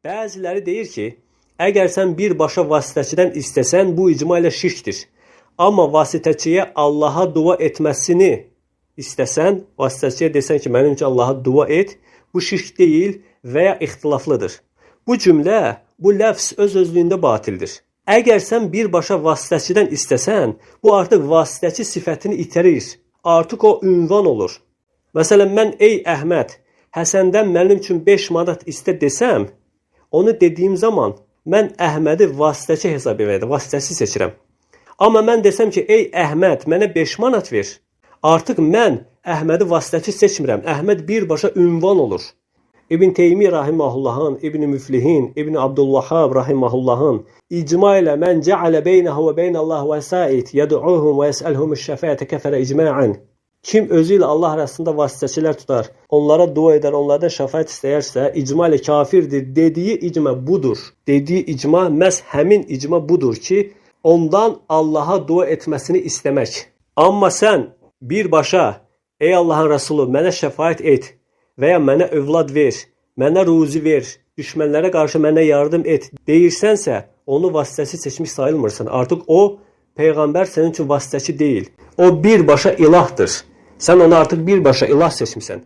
Bəziləri deyir ki, əgər sən birbaşa vasitəçidən istəsən, bu icma ilə şirkdir. Amma vasitəçiyə Allaha dua etməsini istəsən, vasitəçiyə desən ki, mənim üçün Allaha dua et, bu şirk deyil və ya ixtilaflıdır. Bu cümlə, bu ləfz öz-özlüyündə batildir. Əgər sən birbaşa vasitəçidən istəsən, bu artıq vasitəçi sifətini itirir. Artıq o ünvan olur. Məsələn, mən ey Əhməd, Həsəndən mənim üçün 5 manat istə desəm, onu dediyim zaman mən Əhmədi vasitəçi hesab edirəm, vasitəçi seçirəm. Amma mən desəm ki, ey Əhməd, mənə 5 manat ver. Artıq mən Əhmədi vasitəçi seçmirəm. Əhməd birbaşa ünvan olur. İbn Teymiyyə rahimehullahın, İbn Müflihin, İbn Abdülvahhab rahimehullahın icma ilə mən cəalə beynəhu və beynəllah vəsait yəd'uhum və yəsəlhumuş-şəfaətə kəfərə icma'an. Kim özü ilə Allah arasında vasitəçilər tutar, onlara dua edər, onlardan şəfaət istəyərsə, icma ilə kafirdir. Dediyi icma budur. Dediyi icma məhz həmin icma budur ki, ondan Allaha dua etməsini istəmək. Amma sən birbaşa, ey Allahın Rəsulu, mənə şəfaət et və ya mənə övlad ver, mənə ruzi ver, düşmənlərə qarşı mənə yardım et deyirsənsə, onu vasitəçi seçmiş sayılmırsan. Artıq o, Peyğəmbər sənin üçün vasitəçi deyil. O birbaşa ilahdır. Sən onu artıq birbaşa ilah seçmişsən.